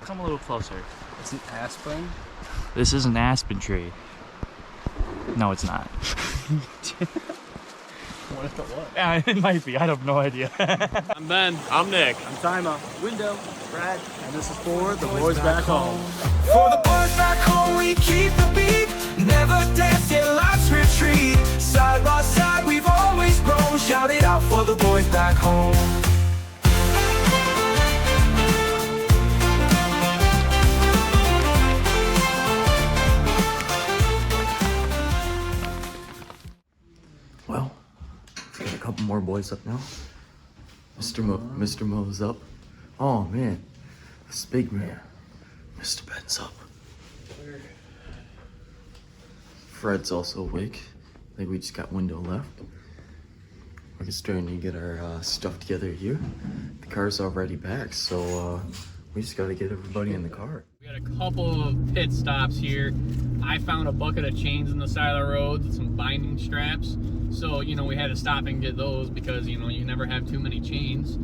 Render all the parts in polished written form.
Come a little closer. It's an aspen? This is an aspen tree. No, it's not. What if it was? Yeah, it might be. I have no idea. I'm Ben. I'm Nick. I'm Tymo. Windo. Brad. And this is for the boys back home. For the boys back home, we keep the beat. Never dance in life's retreat. Side by side, we've always grown. Shout it out for the boys back home. Well, got a couple more boys up now. Mr. Mo's up. Oh man, this big man. Mr. Ben's up. Fred's also awake. I think we just got Windo left. We're just starting to get our stuff together here. The car's already back, so we just gotta get everybody in the car. We had a couple of pit stops here. I found a bucket of chains on the side of the road and some binding straps. So, you know, we had to stop and get those because, you know, you never have too many chains.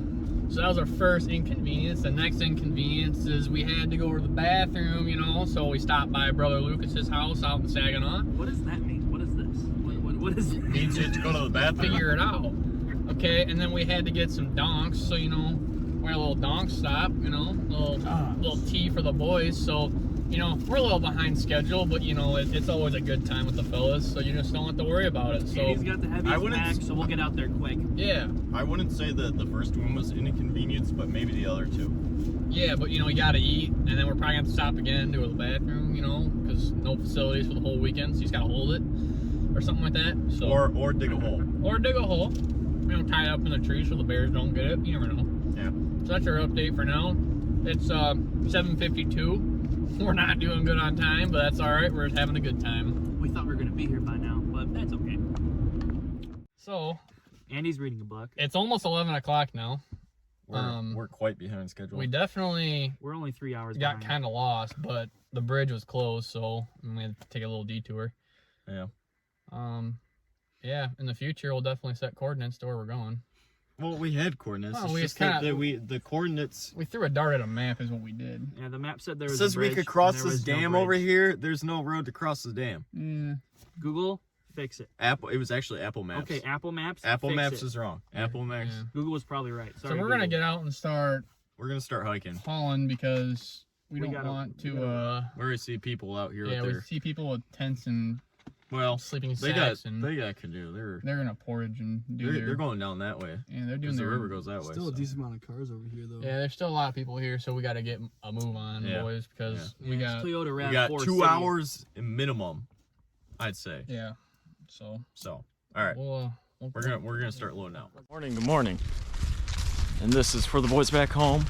So that was our first inconvenience. The next inconvenience is we had to go to the bathroom, you know, so we stopped by Brother Lucas's house out in Saginaw. What does that mean? What is this? What is it? Means you have to go to the bathroom. Figure it out. Okay, and then we had to get some donks, so, you know, we had a little donk stop, you know, little tea for the boys. So, you know, we're a little behind schedule, but, you know, it's always a good time with the fellas, so you just don't have to worry about it. So He's got the heaviest pack, so we'll get out there quick. Yeah. I wouldn't say that the first one was an inconvenience, but maybe the other two. Yeah, but, you know, you got to eat, and then we're probably going to stop again, go to the bathroom, you know, because no facilities for the whole weekend, so you just got to hold it or something like that. So Or dig a hole. Or dig a hole. You know, tie it up in the tree so the bears don't get it. You never know. Yeah. So that's our update for now. It's 7:52. We're not doing good on time, but that's all right. We're just having a good time. We thought we were gonna be here by now, but that's okay. So Andy's reading a book. it's almost 11 o'clock now. We're quite behind schedule. We definitely We're only 3 hours got behind. kind of lost, but the bridge was closed, so we had to take a little detour. Yeah. Yeah, in the future we'll definitely set coordinates to where we're going. Well, we had coordinates. Well, It's we just just that the coordinates. We threw a dart at a map is what we did. Yeah, the map said there It was says a bridge, we could cross and there this was no dam over bridge. here. There's no road to cross the dam. Yeah. Google, fix it. It was actually Apple Maps. Okay, Apple Maps. Apple fix Maps it. is wrong. Apple Maps. Yeah. Google was probably right. So Sorry, we're gonna Google. get out and start We're gonna start hiking. hauling because we don't gotta- want we to We already see people out here. yeah, with we their, see people with tents and well, sleeping they got sacks and canoe. they're gonna portage and do They're going down that way. yeah, they're doing Because the their river goes that way. Still a so. decent amount of cars over here, though. yeah, there's still a lot of people here, so we got to get a move on, Yeah. boys, because Yeah, we it's got Toyota We RAV4 got 2 City. hours minimum, I'd say. yeah. So So, all right, we'll we're gonna start loading out. Good morning. And this is for the boys back home.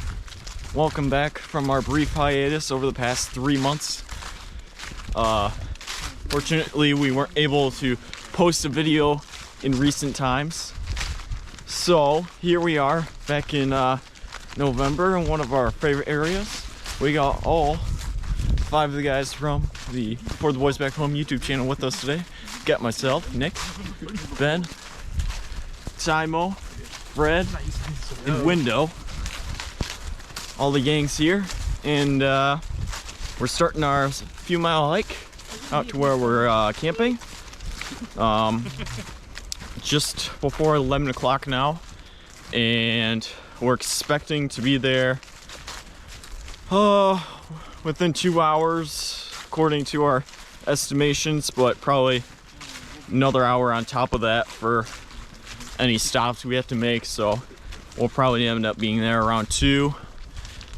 Welcome back from our brief hiatus over the past 3 months. Fortunately, we weren't able to post a video in recent times. So here we are back in November in one of our favorite areas. We got all 5 of the guys from the For the Boys Back Home YouTube channel with us today. Got myself, Nick, Ben, Tymo, Fred, and Windo. All the gangs here, and we're starting our few mile hike out to where we're camping. Just before 11 o'clock now, and we're expecting to be there within 2 hours according to our estimations, but probably another hour on top of that for any stops we have to make. So we'll probably end up being there around 2.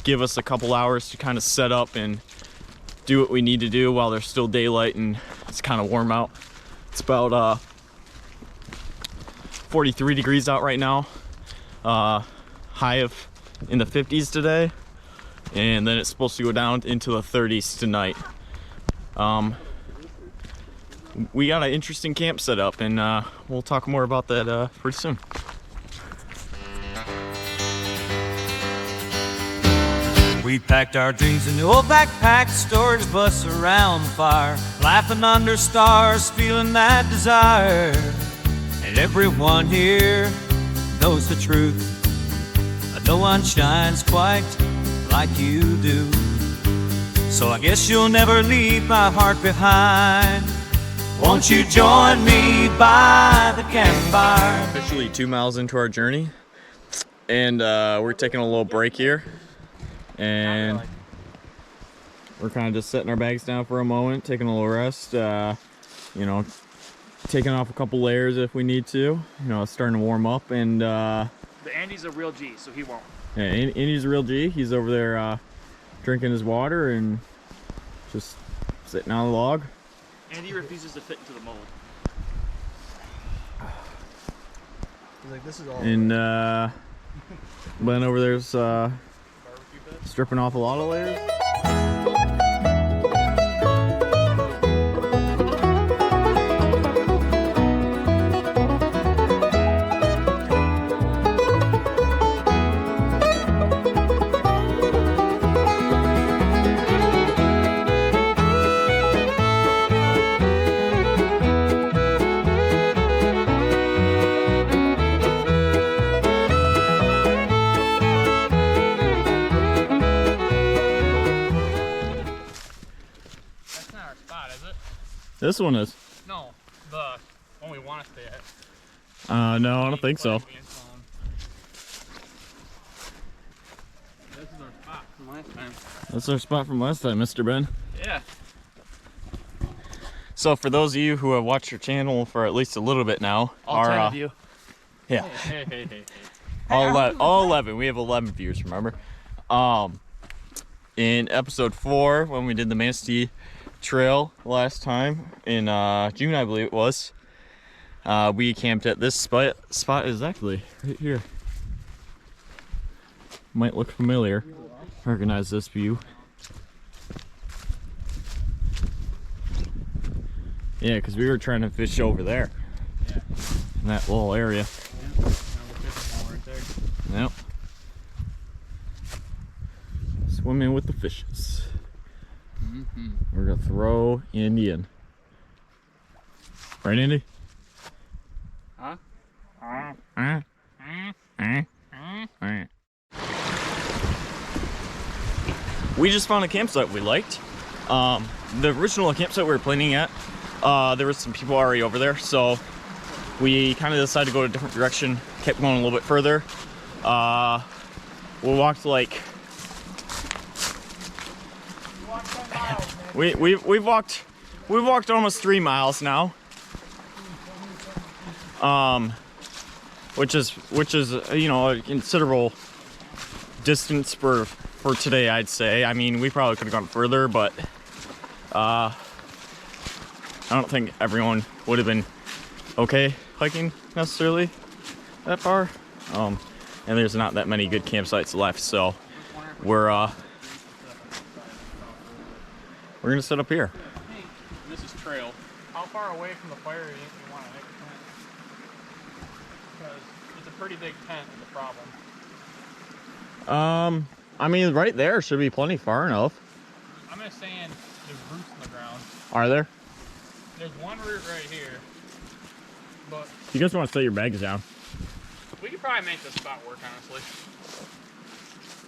Give us a couple hours to kind of set up and do what we need to do while there's still daylight and it's kind of warm out. It's about 43 degrees out right now, high of in the 50s today, and then it's supposed to go down into the 30s tonight. We got an interesting camp set up, and we'll talk more about that pretty soon. We packed our dreams in the old backpack, storage bus around the fire, laughing under stars, feeling that desire. And everyone here knows the truth. No one shines quite like you do. So I guess you'll never leave my heart behind. Won't you join me by the campfire? Officially 2 miles into our journey, and we're taking a little break here, and we're kind of just setting our bags down for a moment, taking a little rest, you know, taking off a couple layers if we need to, you know, starting to warm up. And The Andy's a real G, so he won't. yeah, Andy's a real G. He's over there drinking his water and just sitting on the log. Andy refuses to fit into the mold. He's like, this is all. And Ben over there's stripping off a lot of layers. This one is. No, the one we want to stay at. No, I don't think so. This is our spot from last time. That's our spot from last time, Mr. Ben. Yeah. So for those of you who have watched your channel for at least a little bit now, All 10 of you. Yeah, Hey. all 11. We have 11 views, remember? In episode 4, when we did the Manistee Trail last time in June, I believe it was, we camped at this spot exactly right here. Might look familiar. Recognize this view. Yeah, because we were trying to fish over there. Yeah. In that little area. Yeah. We're fishing right there. Yep. Swimming with the fishes. We're gonna throw Andy in. Right, Andy? Huh? We just found a campsite we liked. The original campsite we were planning at, there was some people already over there, so we kind of decided to go a different direction, kept going a little bit further. We walked like we've walked almost 3 miles now, which is you know, a considerable distance for today, I'd say. I mean, we probably could have gone further, but I don't think everyone would have been okay hiking necessarily that far. And there's not that many good campsites left, so we're gonna set up here. Hey, this is trail. How far away from the fire do you think you want to make a tent? Because it's a pretty big tent is the problem. I mean, right there should be plenty far enough. I'm just saying there's roots in the ground. Are there? There's one root right here, but You guys want to set your bags down? we could probably make this spot work, honestly.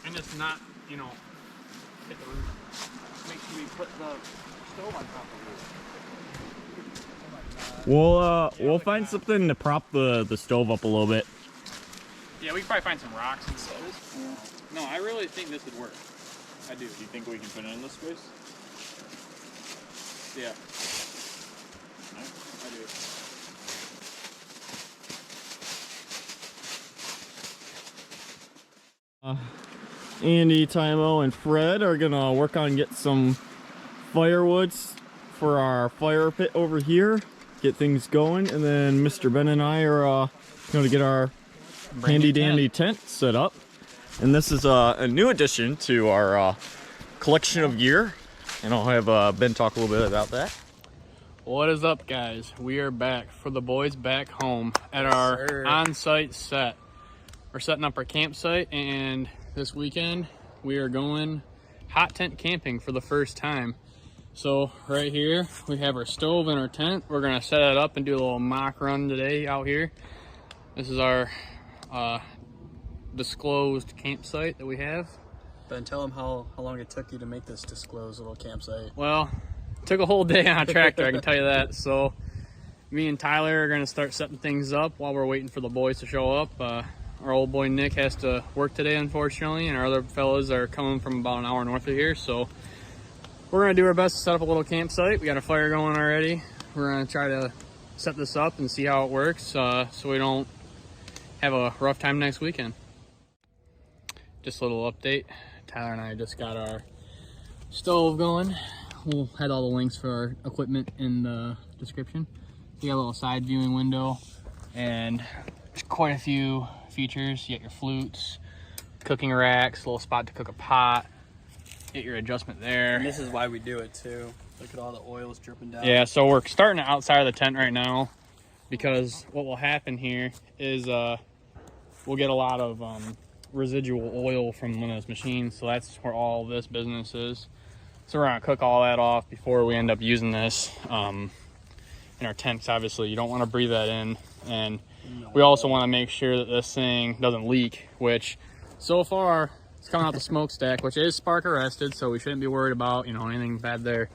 And just not, you know, hit the roof. Make sure we put the stove on top of We'll find something to prop the stove up a little bit. Yeah, we could probably find some rocks and stuff. No, I really think this would work. I do. Do you think we can fit it in this space? Yeah. I do. Andy, Tymo, and Fred are gonna work on getting some firewoods for our fire pit over here, get things going, and then Mr. Ben and I are going to get our handy dandy tent set up. And this is a new addition to our collection of gear, and I'll have Ben talk a little bit about that. What is up, guys? We are back for the boys back home at our on-site set. We're setting up our campsite, and this weekend we are going hot tent camping for the first time. So right here we have our stove and our tent. We're gonna set it up and do a little mock run today out here. This is our disclosed campsite that we have. Ben, tell them how long it took you to make this disclosed little campsite. Well, it took a whole day on a tractor, I can tell you that. So me and Tyler are going to start setting things up while we're waiting for the boys to show up. Our old boy Nick has to work today, unfortunately, and our other fellas are coming from about an hour north of here. So we're going to do our best to set up a little campsite. We got a fire going already. We're going to try to set this up and see how it works so we don't have a rough time next weekend. Just a little update. Tyler and I just got our stove going. We'll have all the links for our equipment in the description. You got a little side viewing window and there's quite a few features. You got your flutes, cooking racks, a little spot to cook a pot, get your adjustment there. And this is why we do it too. Look at all the oils dripping down. Yeah, so we're starting outside of the tent right now because what will happen here is we'll get a lot of residual oil from one of those machines, so that's where all this business is. So we're gonna cook all that off before we end up using this in our tents. Obviously you don't want to breathe that in, and we also want to make sure that this thing doesn't leak, which so far it's coming out the smokestack, which is spark arrested, so we shouldn't be worried about anything bad there.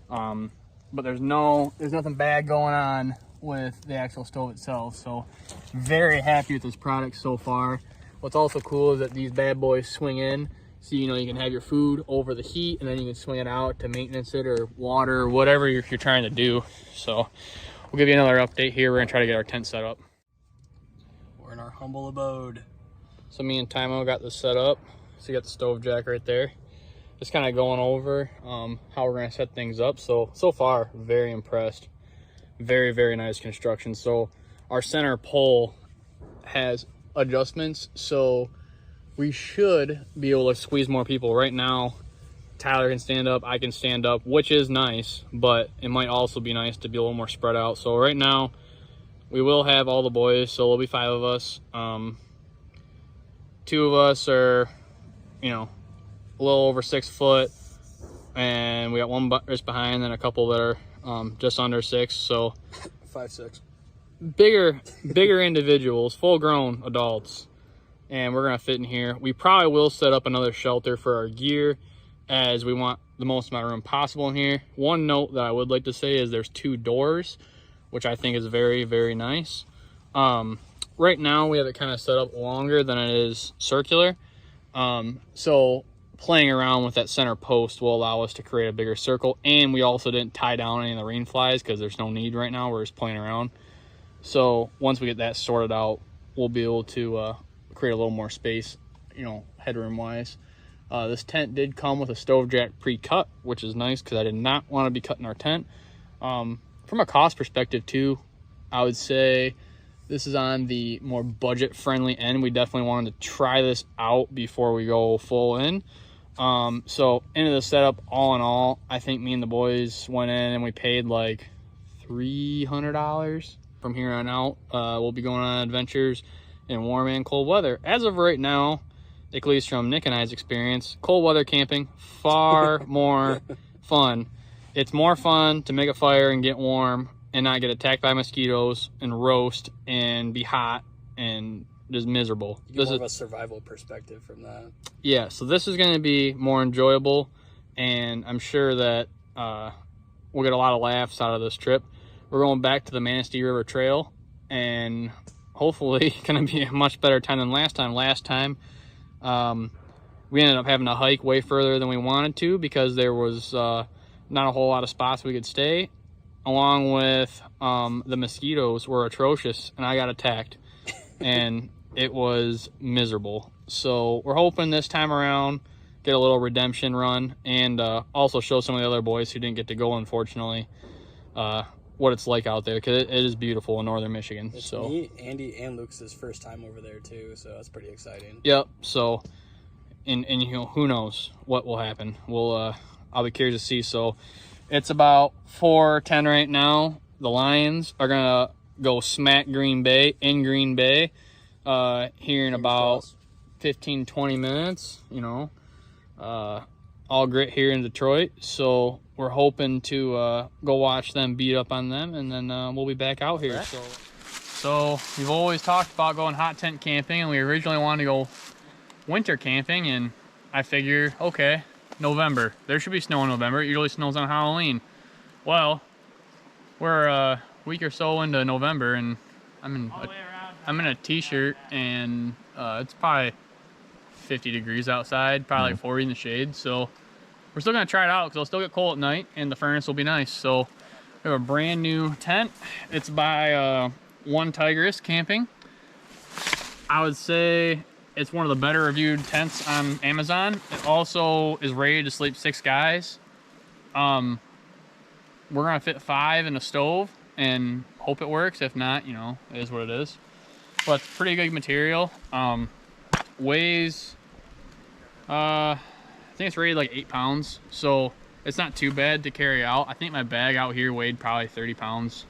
But there's nothing bad going on with the actual stove itself, so very happy with this product so far. What's also cool is that these bad boys swing in, so you can have your food over the heat, and then you can swing it out to maintenance it or water or whatever you're trying to do. So we'll give you another update here. We're gonna try to get our tent set up. We're in our humble abode. So me and Tymo got this set up. So you got the stove jack right there. Just kind of going over how we're gonna set things up. So far, very impressed. Very, very nice construction. So our center pole has adjustments, so we should be able to squeeze more people. Right now Tyler can stand up, I can stand up, which is nice, but it might also be nice to be a little more spread out. So right now we will have all the boys, so there'll be 5 of us. 2 of us are a little over 6 foot, and we got 1 just behind and a couple that are just under 6, so 5'6". bigger individuals, full grown adults, and we're gonna fit in here. We probably will set up another shelter for our gear, as we want the most amount of room possible in here. One note that I would like to say is there's 2 doors, which I think is very, very nice. Right now we have it kind of set up longer than it is circular, so playing around with that center post will allow us to create a bigger circle. And we also didn't tie down any of the rain flies because there's no need right now. We're just playing around. So once we get that sorted out, we'll be able to create a little more space, headroom wise. This tent did come with a stove jack pre-cut, which is nice because I did not want to be cutting our tent. From a cost perspective too, I would say this is on the more budget friendly end. We definitely wanted to try this out before we go full in. So into the setup, all in all, I think me and the boys went in and we paid like $300. From here on out, we'll be going on adventures in warm and cold weather. As of right now, at least from Nick and I's experience, cold weather camping, far more fun. It's more fun to make a fire and get warm and not get attacked by mosquitoes and roast and be hot and just miserable. You get more of a survival perspective from that. Yeah, so this is going to be more enjoyable, and I'm sure that we'll get a lot of laughs out of this trip. We're going back to the Manistee River Trail, and hopefully going to be a much better time than last time. Last time, we ended up having to hike way further than we wanted to because there was not a whole lot of spots we could stay, along with the mosquitoes were atrocious, and I got attacked, and it was miserable. So we're hoping this time around get a little redemption run, and also show some of the other boys who didn't get to go, unfortunately, what it's like out there, because it is beautiful in northern Michigan. It's so me, Andy, and Luke's first time over there too, so that's pretty exciting. Yep. So and who knows what will happen. I'll be curious to see. So it's about 4:10 right now. The Lions are gonna go smack Green Bay in Green Bay here in about 15-20 minutes. All grit here in Detroit. So we're hoping to go watch them beat up on them, and then we'll be back out here. So we've always talked about going hot tent camping, and we originally wanted to go winter camping, and I figure, okay, November. There should be snow in November. It usually snows on Halloween. Well, we're a week or so into November, and I'm in a t-shirt, and it's probably 50 degrees outside, probably like 40 in the shade. So we're still gonna try it out because it'll still get cold at night, and the furnace will be nice. So we have a brand new tent. It's by One Tigress Camping. I would say it's one of the better reviewed tents on Amazon. It also is rated to sleep 6 guys. We're gonna fit 5 in a stove and hope it works. If not, you know, it is what it is. But it's pretty good material. Weighs, I think it's rated like 8 pounds. So it's not too bad to carry out. I think my bag out here weighed probably 30 pounds,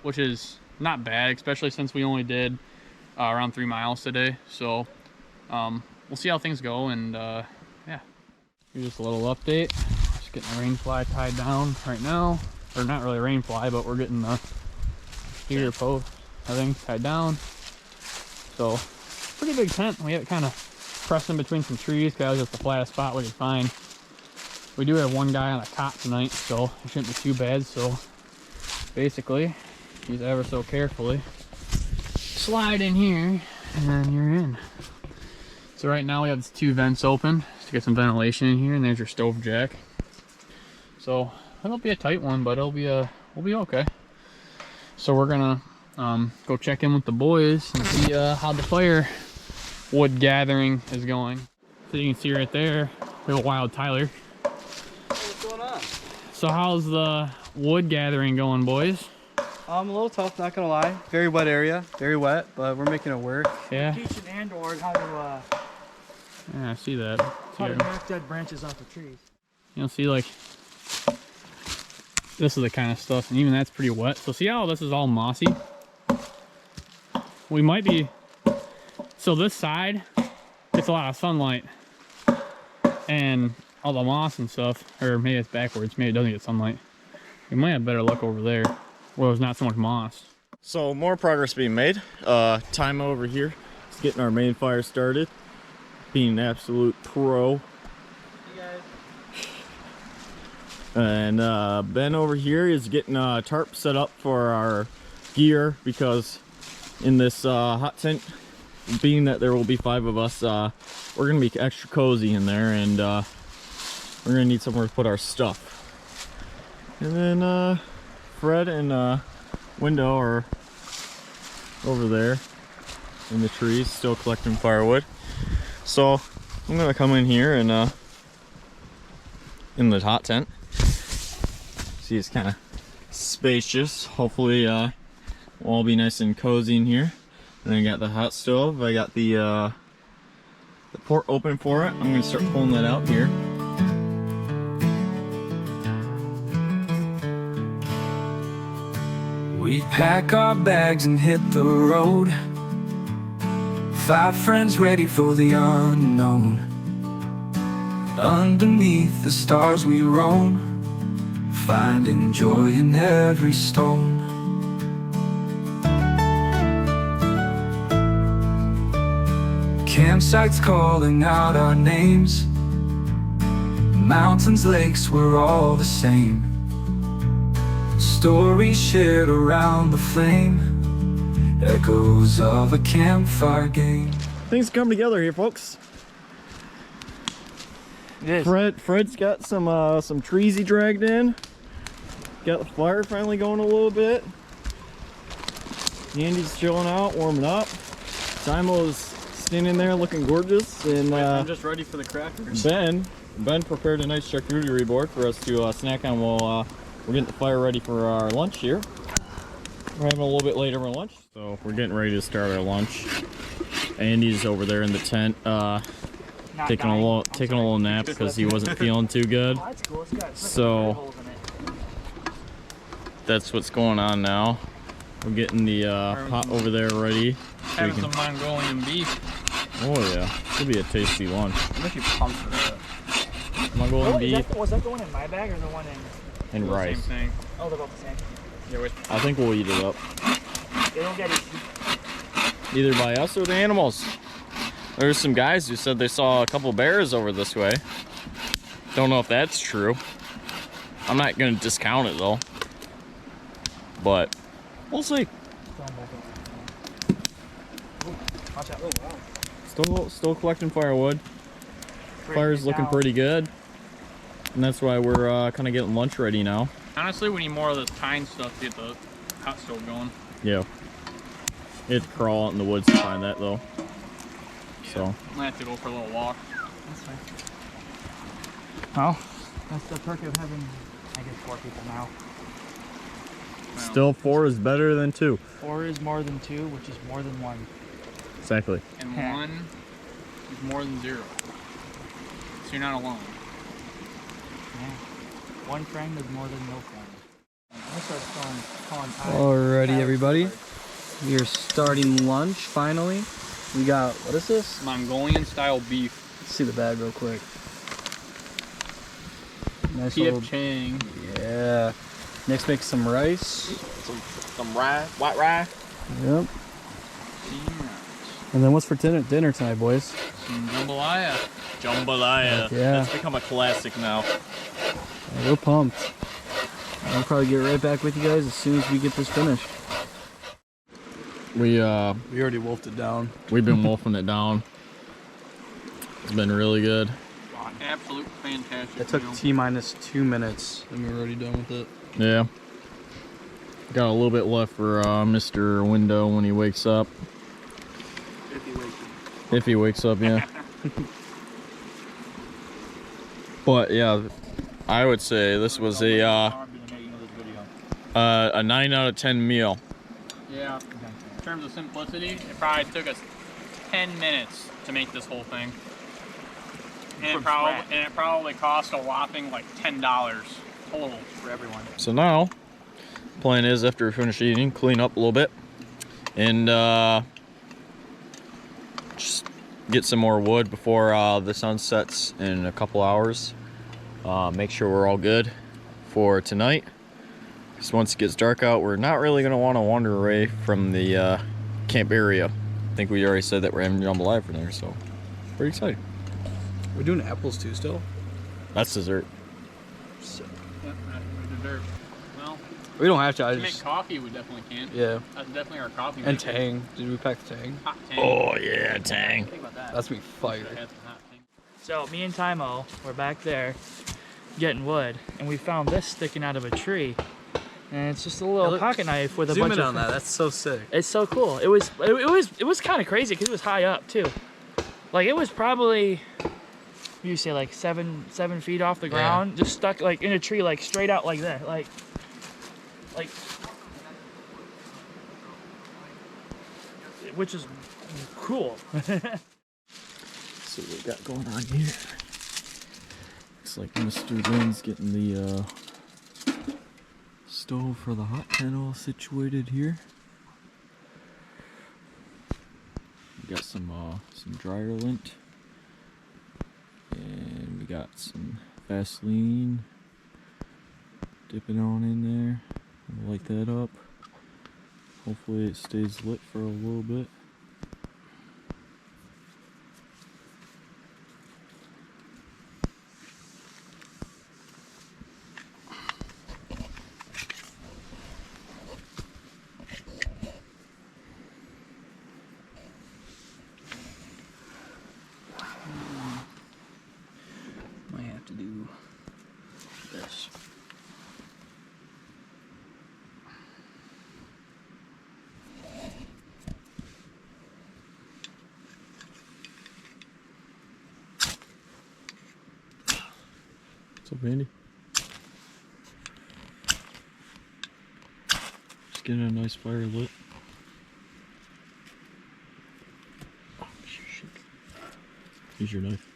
which is not bad, especially since we only did around 3 miles today. So we'll see how things go, and yeah. Here's just a little update. Just getting the rain fly tied down right now. Or not really a rain fly, but we're getting the heater post, I think, tied down. So pretty big tent. We have it kind of pressed in between some trees because that was just the flattest spot we could find. We do have one guy on a cot tonight, so it shouldn't be too bad. So basically, use ever so carefully. Slide in here, and then you're in. So right now we have 2 vents open to get some ventilation in here, and there's your stove jack. So it'll be a tight one, but it'll be we'll be okay. So we're gonna go check in with the boys and see how the firewood gathering is going. So you can see right there, we have a wild Tyler. What's going on? So how's the wood gathering going, boys? A little tough, not gonna lie. Very wet area, very wet, but we're making it work. Yeah. Teaching Andor how to Yeah, I see that. knock dead branches off the trees. You'll see, like, this is the kind of stuff, and even that's pretty wet. So see how this is all mossy? We might be, so this side gets a lot of sunlight and all the moss and stuff, or maybe it's backwards, maybe it doesn't get sunlight. We might have better luck over there where there's not so much moss. So more progress being made. Tymo over here is getting our main fire started, being an absolute pro. Hey guys. And Ben over here is getting a tarp set up for our gear, because in this hot tent, being that there will be 5 of us, we're gonna be extra cozy in there, and we're gonna need somewhere to put our stuff. And then Fred and Windo are over there in the trees, still collecting firewood. So I'm gonna come in here and in the hot tent. See, it's kind of spacious. Hopefully we'll all be nice and cozy in here. And I got the hot stove. I got the port open for it. I'm gonna start pulling that out here. We pack our bags and hit the road. 5 friends ready for the unknown. Underneath the stars we roam, finding joy in every stone. Campsites calling out our names. Mountains, lakes, we're all the same. Stories shared around the flame, echoes of a campfire game. Things come together here, folks. It is. Fred's got some trees he dragged in. Got the fire finally going a little bit. Andy's chilling out, warming up. Tymo's standing there looking gorgeous, and I'm just ready for the crackers. Ben prepared a nice charcuterie board for us to snack on while we're getting the fire ready for our lunch here. We're having a little bit later for lunch, so we're getting ready to start our lunch. Andy's over there in the tent, taking a little nap because he wasn't feeling too good. Oh, that's cool. It's got So holes in it. that's what's going on now. We're getting the pot over there ready. So we Having can, some Mongolian beef. oh yeah, should be a tasty lunch. I'm actually pumped for that. Mongolian Oh, beef was that the one in my bag or the one in? and Same rice. thing. Oh, they're both the same. Yeah, with I think we'll eat it up. They don't get eaten. Either by us or the animals. There's some guys who said they saw a couple bears over this way. Don't know if that's true. I'm not gonna discount it though. But we'll see. Watch out. Oh, wow. Still collecting firewood. Fire's looking pretty good. And that's why we're kind of getting lunch ready now. Honestly, we need more of the pine stuff to get the hot stove going. Yeah. You have to crawl out in the woods to find that though. Yeah. So. I'm gonna have to go for a little walk. That's fine. Well, that's the perk of having, I guess, 4 people now. Still 4 is better than 2. 4 is more than 2, which is more than 1. Exactly. And 1 is more than 0. So you're not alone. Yeah. 1 friend is more than no friend. Alrighty, everybody. We are starting lunch finally. We got, what is this? Mongolian style beef. Let's see the bag real quick. Nice P.F. little, Chang. yeah. Next, make some rice. Some rye, white rye. Yep. And then what's for dinner tonight, boys? Some jambalaya. Jambalaya. Yeah. That's become a classic now. Yeah, we're pumped. I'll probably get right back with you guys as soon as we get this finished. We already wolfed it down. We've been wolfing it down. It's been really good. Absolute fantastic. It took meal. T-minus 2 minutes and we're already done with it. Yeah. Got a little bit left for Mr. Windo when he wakes up. If he wakes up. If he wakes up, yeah. But yeah, I would say this was a 9 out of 10 meal. Yeah. In terms of simplicity, it probably took us 10 minutes to make this whole thing. And it probably cost a whopping like $10 total for everyone. So now, plan is after we finish eating, clean up a little bit and just get some more wood before the sun sets in a couple hours. Make sure we're all good for tonight. Because once it gets dark out, we're not really going to want to wander away from the camp area. I think we already said that we're having jambalaya for dinner, so pretty excited. We're doing apples too still? That's dessert. So, Yep, that's dessert. Well, we don't have to. I to make just, coffee, we definitely can. yeah. That's definitely our coffee. And maker. tang. Did we pack the tang? Hot tang. Oh yeah, tang. Think about that. That's me fire. Should've had some hot tang. So me and Tymo were back there getting wood, and we found this sticking out of a tree, and it's just a little pocket knife with a Zoom bunch in of. on that. That's so sick. It's so cool. It was kind of crazy because it was high up too. Like it was probably, you say like seven feet off the ground, just stuck like in a tree, like straight out like that, like. Which is cool. See what we got going on here. Looks like Mr. Lynn's getting the stove for the hot tent all situated here. We got some dryer lint, and we got some Vaseline. Dip it on in there and light that up. Hopefully it stays lit for a little bit. Might have to do this. What's up, Andy? Just getting a nice fire lit. Oh, shit. Use your knife.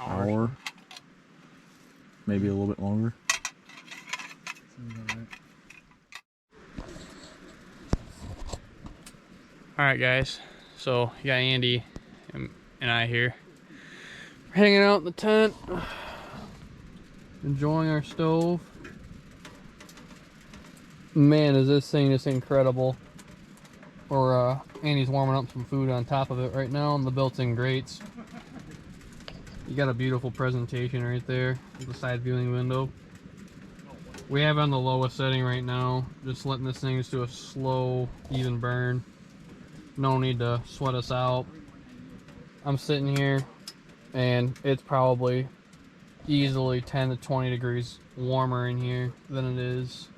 Hour. Maybe a little bit longer. All right, guys. So you got Andy and I here. We're hanging out in the tent, enjoying our stove. Man, is this thing just incredible. Or Andy's warming up some food on top of it right now in the built-in grates. You got a beautiful presentation right there with the side viewing window. We have it on the lowest setting right now, just letting this thing just do a slow, even burn. No need to sweat us out. I'm sitting here and it's probably easily 10 to 20 degrees warmer in here than it is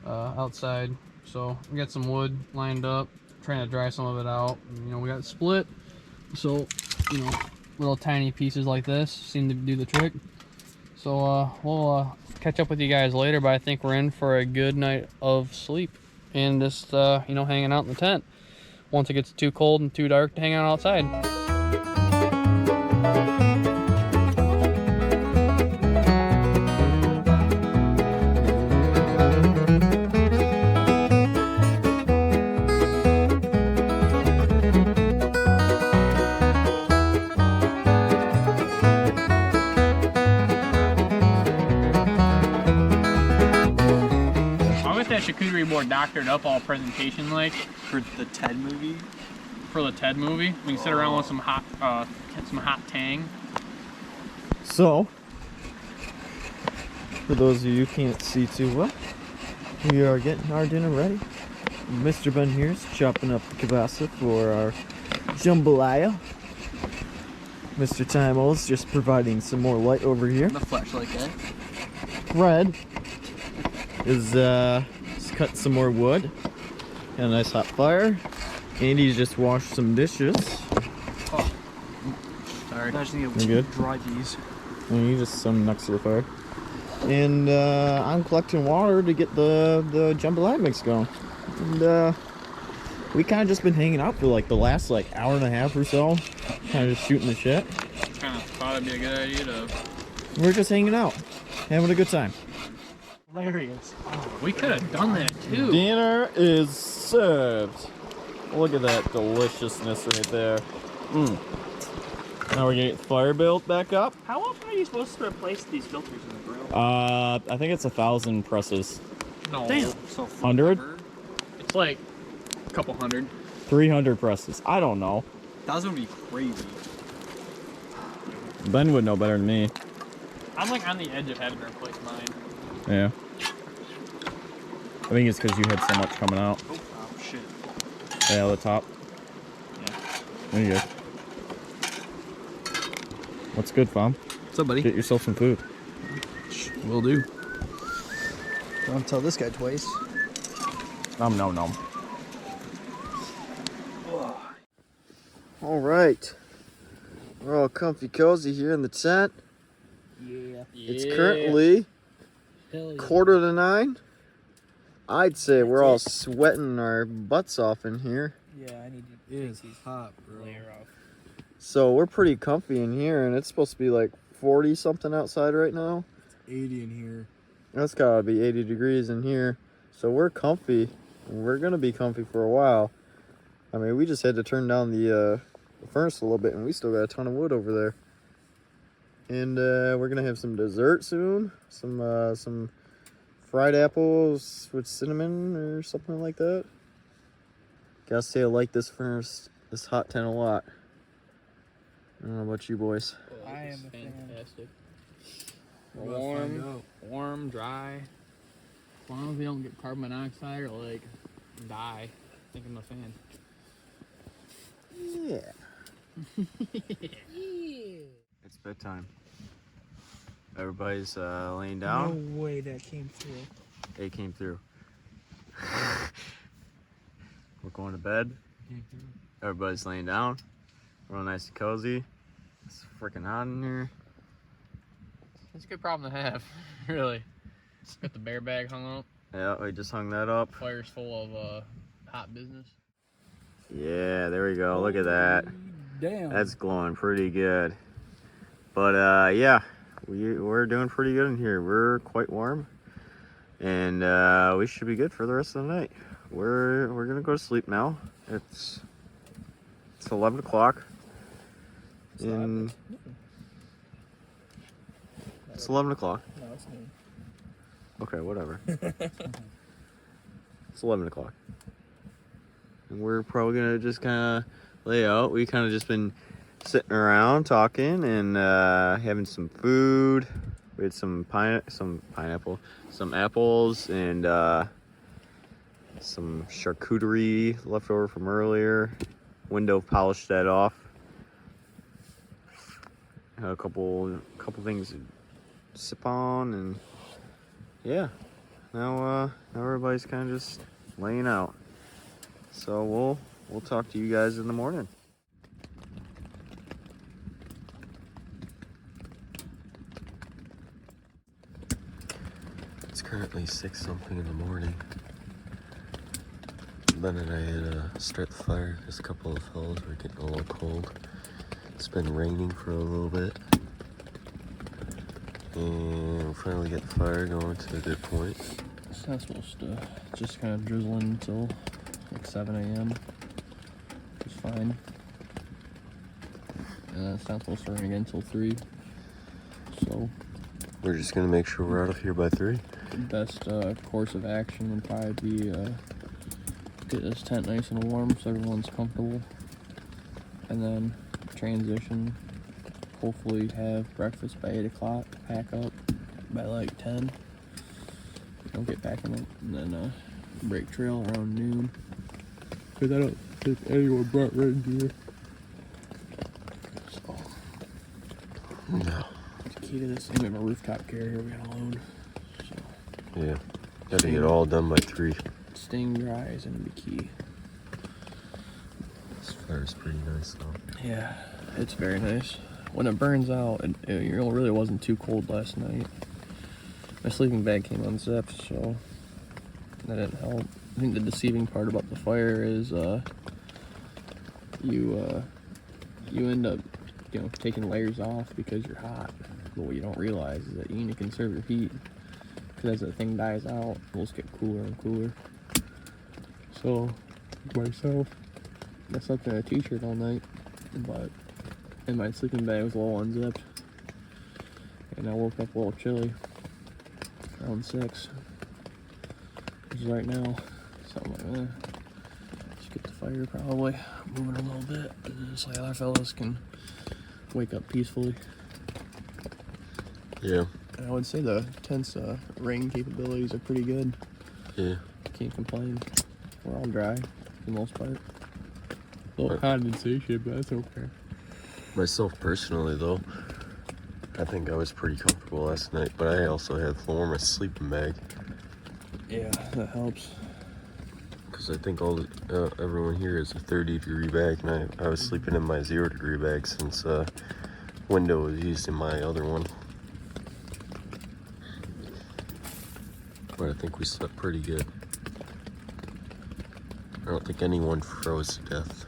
outside. So we got some wood lined up, trying to dry some of it out. And, you know, we got it split, so you know, little tiny pieces like this seem to do the trick. So we'll catch up with you guys later, but I think we're in for a good night of sleep and just you know, hanging out in the tent once it gets too cold and too dark to hang out outside. Charcuterie board doctored up all presentation like For the TED movie? for the TED movie. We can sit around with some hot tang. So, for those of you who can't see too well, we are getting our dinner ready. Mr. Ben here's chopping up the kielbasa for our jambalaya. Mr. Tymo's just providing some more light over here. The flashlight guy. Fred is cut some more wood. Got a nice hot fire. Andy's just washed some dishes. Oh. Sorry. I just need to good? dry these. And you just some next to the fire. And I'm collecting water to get the jambalaya mix going. And we kind of just been hanging out for like the last like hour and a half or so. Kind of just shooting the shit. Kind of thought it'd be a good idea to... We're just hanging out. Having a good time. Hilarious. Oh, we could have done that too. Dinner is served. Look at that deliciousness right there. Now we're gonna get the fire built back up. How often are you supposed to replace these filters in the grill? I think it's 1,000 presses. No. Damn. So 100? it's like a couple hundred. 300 presses. I don't know. 1,000 would be crazy. Ben would know better than me. I'm like on the edge of having to replace mine. Yeah. I think it's because you had so much coming out. Oh shit. Yeah, the top. Yeah. There you go. What's good, Fom? What's up, buddy? Get yourself some food. Will do. Don't tell this guy twice. No. All right. We're all comfy cozy here in the tent. Yeah. It's currently 8:45. I'd say we're all sweating our butts off in here. Yeah, I need to. It is hot, bro. Layer off. So we're pretty comfy in here, and it's supposed to be like 40 something outside right now. It's 80 in here. That's gotta be 80 degrees in here. So we're comfy. We're gonna be comfy for a while. I mean, we just had to turn down the furnace a little bit, and we still got a ton of wood over there. And we're gonna have some dessert soon. Some fried apples with cinnamon or something like that. Gotta say I like this furnace, this hot tent a lot. I don't know about you boys. I am a fantastic. fan. Warm, dry. As long as we don't get carbon monoxide or like die, I think I'm a fan. Yeah. It's bedtime. Everybody's laying down. No way that came through. It came through. We're going to bed. Everybody's laying down. Real nice and cozy. It's freaking hot in here. It's a good problem to have, really. Got the bear bag hung up. Yeah, we just hung that up. Fire's full of hot business. Yeah, there we go. Look at that. Damn. That's glowing pretty good. But yeah, we're doing pretty good in here. We're quite warm, and we should be good for the rest of the night. We're gonna go to sleep now. It's 11 o'clock. It's 11 o'clock. No, it's noon. Okay, whatever. It's 11 o'clock. And we're probably gonna just kind of lay out. We kind of just been sitting around talking and having some food. We had some pineapple, some apples, and some charcuterie left over from earlier. Windo polished that off. Had a couple things to sip on, and yeah, now everybody's kind of just laying out. So we'll talk to you guys in the morning. It's currently 6-something in the morning. Ben and I had to start the fire because a couple of fellas were getting a little cold. It's been raining for a little bit. And we'll finally get the fire going to a good point. It's not supposed to just kind of drizzling until like 7 a.m. It's fine. And it's not supposed to rain again until 3. So We're just gonna make sure we're out of here by 3. the best course of action would probably be get this tent nice and warm so everyone's comfortable, and then transition, hopefully have breakfast by 8 o'clock, pack up by like 10, don't get back in it, and then break trail around noon, because I don't think anyone brought reindeer. So No. the key to this thing, we have a rooftop carrier we gotta load, so Yeah. Gotta get all done by 3. staying dry is gonna be key. This fire's pretty nice though. Yeah, it's very nice. When it burns out, it really wasn't too cold last night. My sleeping bag came unzipped, so that didn't help. I think the deceiving part about the fire is you end up taking layers off because you're hot. But what you don't realize is that you need to conserve your heat, because as the thing dies out, it'll just get cooler and cooler. So myself, I slept in a t-shirt all night, and my sleeping bag was a little unzipped, and I woke up a little chilly around 6, which is right now. So I'm like, just get the fire probably moving a little bit, and then so the other fellas can wake up peacefully. Yeah. And I would say the tent's rain capabilities are pretty good. Yeah. Can't complain. We're all dry for the most part. A little condensation, but that's okay. Myself personally though, I think I was pretty comfortable last night, but I also had to warm my sleeping bag. Yeah, that helps. Because I think everyone here is a 30-degree bag, and I was sleeping in my 0-degree bag since Windo was using my other one. But I think we slept pretty good. I don't think anyone froze to death.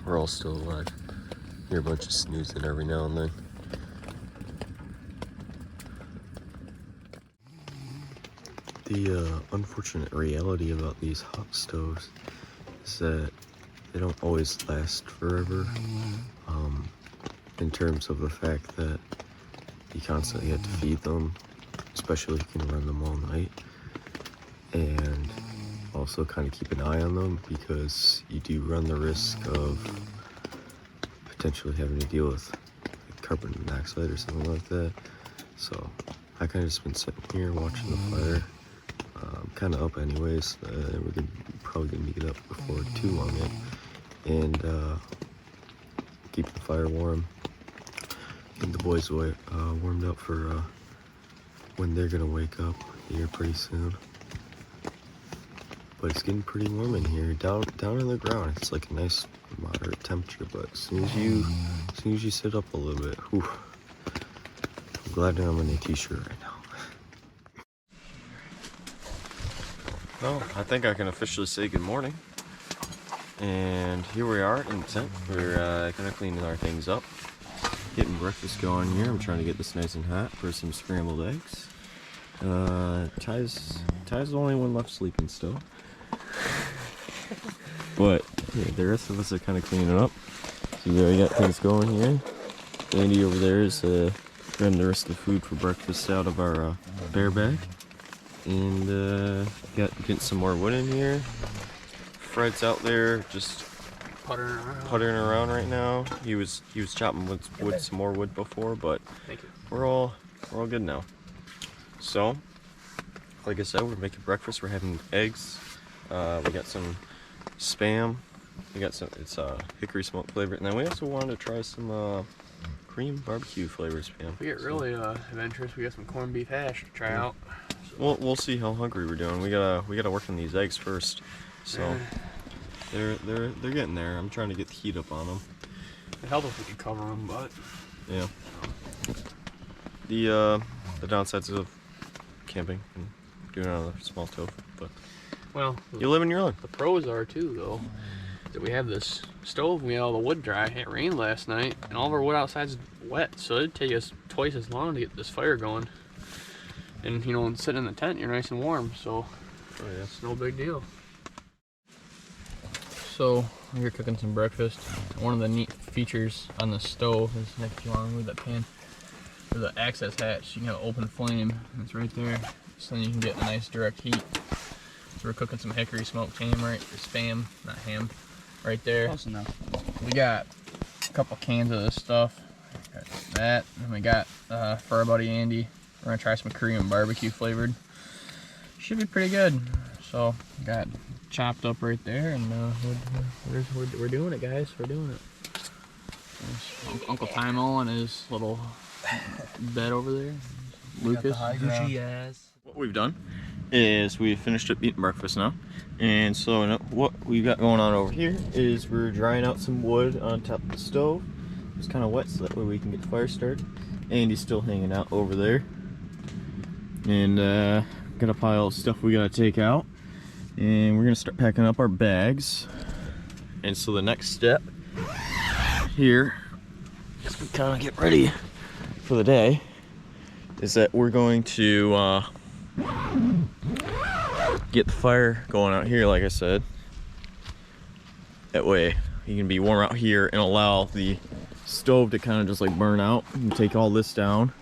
We're all still alive. Hear a bunch of snoozing every now and then. The unfortunate reality about these hot stoves is that they don't always last forever, in terms of the fact that you constantly have to feed them, especially if you can run them all night, and also kind of keep an eye on them, because you do run the risk of potentially having to deal with carbon monoxide or something like that. So I kind of just been sitting here watching the fire. Kind of up anyways. We're probably gonna get up before too long yet, and keep the fire warm. I think the boys warmed up for when they're gonna wake up here pretty soon. But it's getting pretty warm in here. Down on the ground, it's like a nice moderate temperature. But as soon as you sit up a little bit, whew, I'm glad that I'm in a t-shirt right now. Well, I think I can officially say good morning. And here we are in the tent. We're kind of cleaning our things up, getting breakfast going here. I'm trying to get this nice and hot for some scrambled eggs. Ty's the only one left sleeping still. But yeah, the rest of us are kind of cleaning up. So we already got things going here. Andy over there is grabbing the rest of the food for breakfast out of our bear bag. And getting some more wood in here. Fred's out there just puttering around right now. He was chopping wood some more wood before, but we're all good now. So, like I said, we're making breakfast. We're having eggs. We got some Spam. We got some. It's hickory smoke flavor, and then we also wanted to try some cream barbecue flavor Spam. We get really adventurous. We got some corned beef hash to try out. So. We'll see how hungry we're doing. We gotta work on these eggs first. So they're getting there. I'm trying to get the heat up on them. It helps if we can cover them, but yeah. The downsides of camping and doing it on a small stove, but well, you live and you learn. The pros are too, though, that we have this stove. We had all the wood dry. It rained last night, and all of our wood outside's wet, so it'd take us twice as long to get this fire going. And you know, and sitting in the tent, you're nice and warm, so it's no big deal. So we're here cooking some breakfast. One of the neat features on the stove is, if you want to move that pan, there's the access hatch. You can have an open flame, and it's right there, so then you can get a nice direct heat. So we're cooking some hickory smoked ham, right, for Spam, not ham, right there. Close enough. We got a couple cans of this stuff. Got that, and we got for our buddy Andy, we're gonna try some Korean barbecue flavored. Should be pretty good. So got chopped up right there, and we're doing it, guys. We're doing it. There's Uncle Tymo and his little bed over there. Lucas. What we've done is we finished up eating breakfast now, and so what we've got going on over here is we're drying out some wood on top of the stove. It's kind of wet, so that way we can get the fire started. Andy's still hanging out over there, and got a pile of stuff we gotta take out, and we're gonna start packing up our bags. And so the next step here, as we kind of get ready for the day, is that we're going to get the fire going out here, like I said. That way you can be warm out here and allow the stove to kind of just like burn out. You can take all this down,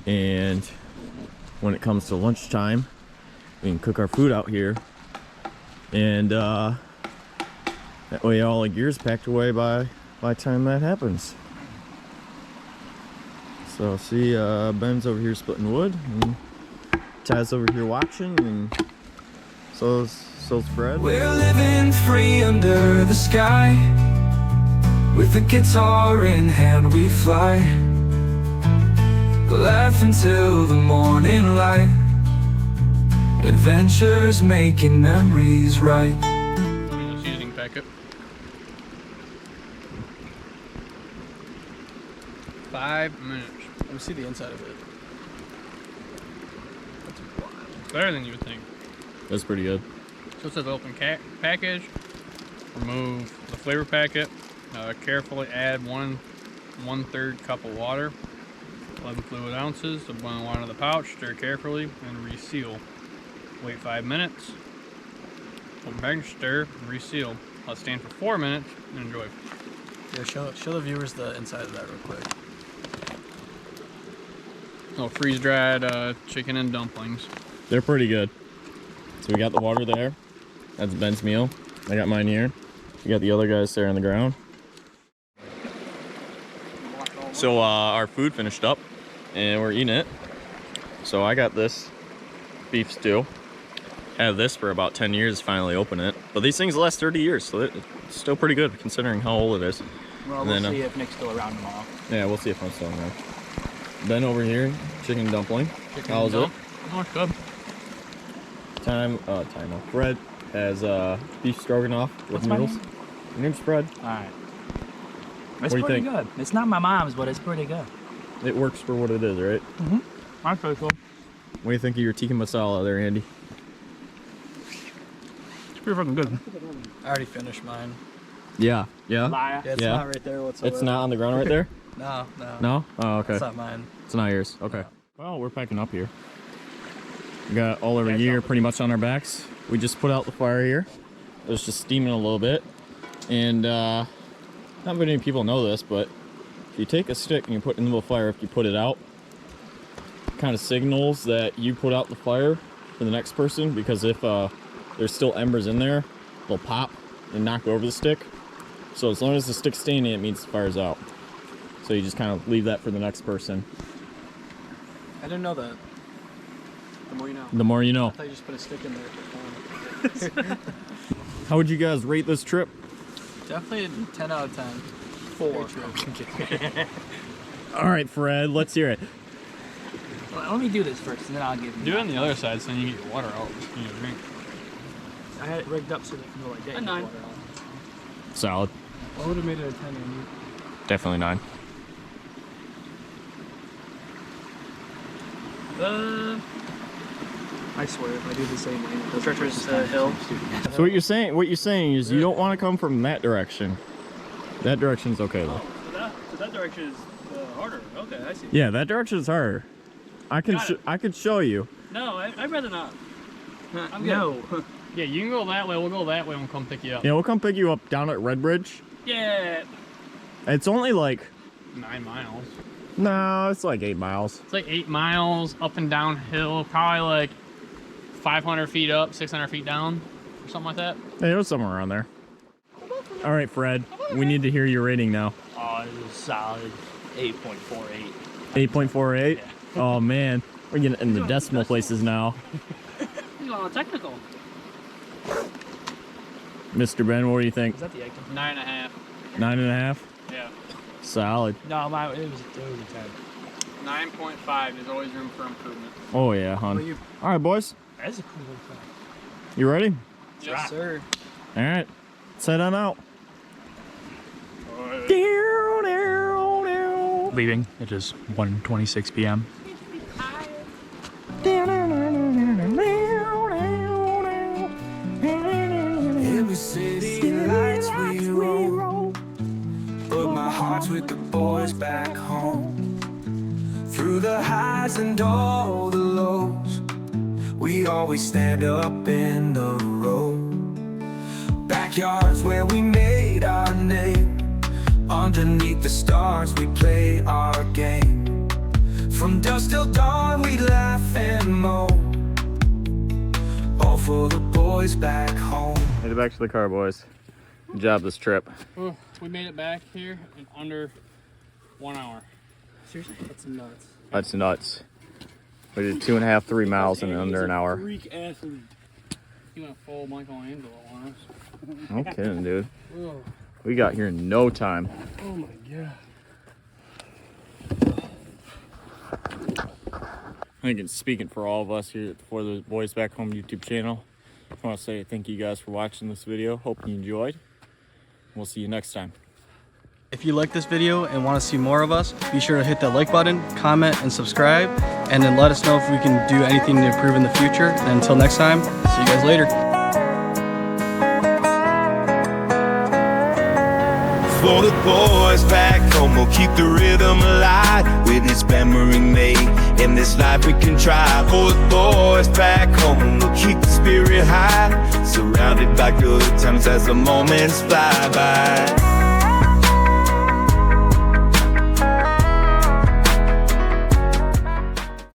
and when it comes to lunchtime, we can cook our food out here, and that way all the gear's packed away by the time that happens. So see, Ben's over here splitting wood, and Ty's over here watching, and so's Fred. We're living free under the sky. With the guitar in hand we fly. Laugh until the morning light. Adventures making memories right. Seasoning packet. 5 minutes. Let me see the inside of it. It's better than you would think. That's pretty good. So it says open package. Remove the flavor packet. Carefully add 1/3 cup of water. 11 fluid ounces of boiling water to the pouch. Stir carefully and reseal. Wait 5 minutes. Open package, stir, reseal. Let stand for 4 minutes and enjoy. Yeah, show the viewers the inside of that real quick. Oh, freeze-dried chicken and dumplings. They're pretty good. So we got the water there. That's Ben's meal. I got mine here. We got the other guys there on the ground. So our food finished up, and we're eating it. So I got this beef stew. Had this for about 10 years, finally open it. But these things last 30 years, so it's still pretty good considering how old it is. Well, we'll see if Nick's still around tomorrow. Yeah, we'll see if I'm still around. Ben over here, chicken dumpling. How's it? Oh, it's good. Tymo. Fred has beef stroganoff with What's my noodles. name? Your name's Fred. Alright. It's What do you pretty think? good. It's not my mom's, but it's pretty good. It works for what it is, right? Mm-hmm. That's pretty cool. What do you think of your tikka masala there, Andy? It's pretty fucking good. I already finished mine. Yeah. Yeah? Liar. Yeah, it's Yeah. not right there whatsoever. It's not on the ground right there? No. No? Oh, okay. It's not mine. It's not yours. Okay. Well, we're packing up here. We got all our gear pretty much on our backs. We just put out the fire here. It was just steaming a little bit. And not many people know this, but if you take a stick and you put it in the fire, if you put it out, it kind of signals that you put out the fire for the next person, because if there's still embers in there, they'll pop and knock over the stick. So as long as the stick's staying in, it means the fire's out. So you just kind of leave that for the next person. I didn't know that. The more you know. The more you know. I thought you just put a stick in there for fun. How would you guys rate this trip? Definitely a 10 out of 10. 4. All right, Fred, let's hear it. Well, let me do this first, and then I'll give you. Do it on the other side so then you get your water out. You know, drink. I had it rigged up so that it can go like that. A 9. Solid. I would have made it a 10 on you. Definitely 9. I swear, if I do the same thing, the Treacherous hill. So what you're saying is you don't want to come from that direction. That direction's okay though. So that direction is harder. Okay, I see. Yeah, that direction is harder. I could show you. No, I'd rather not. I'm good. No. Yeah, you can go that way. We'll go that way and we'll come pick you up. Yeah, we'll come pick you up down at Red Bridge. Yeah. It's only like 9 miles. no, it's like 8 miles. It's like 8 miles up and down hill, probably like 500 feet up, 600 feet down, or something like that. Yeah, it was somewhere around there. All right, Fred, we need to hear your rating now. Oh, it was solid 8.48. 8.48? Yeah. Oh man, we're getting in the decimal places now. He's on technical. Mr. Ben, what do you think? Was that the egg? 9.5. 9.5? Yeah. Solid. No, it was a 10. 9.5. There's always room for improvement. Oh yeah, hon. All right, boys. That's a cool little thing. You ready? Yes, sir. All right, let's head on out. Leaving. It is 1:26 p.m. Every city lights we roll, but my heart's with the boys back home. Through the highs and all the lows, we always stand up in the road. Backyards where we made our name. Underneath the stars we play our game. From dusk till dawn we laugh and moan, all for the boys back home. Head back to the car, boys. Good job this trip. We made it back here in under 1 hour. Seriously? That's nuts. That's nuts. We did 2.5, 3 miles in under an hour. Freak athlete. You went full Michelangelo on us. No kidding, dude. We got here in no time. Oh my god. I think it's speaking for all of us here for the Boys Back Home YouTube channel. I want to say thank you guys for watching this video. Hope you enjoyed. We'll see you next time. If you like this video and want to see more of us, be sure to hit that like button, comment, and subscribe, and then let us know if we can do anything to improve in the future. And until next time, see you guys later. For the boys back home, we'll keep the rhythm alive. Witness memory made in this life we can try. For the boys back home, we'll keep the spirit high. Surrounded by good times as the moments fly by.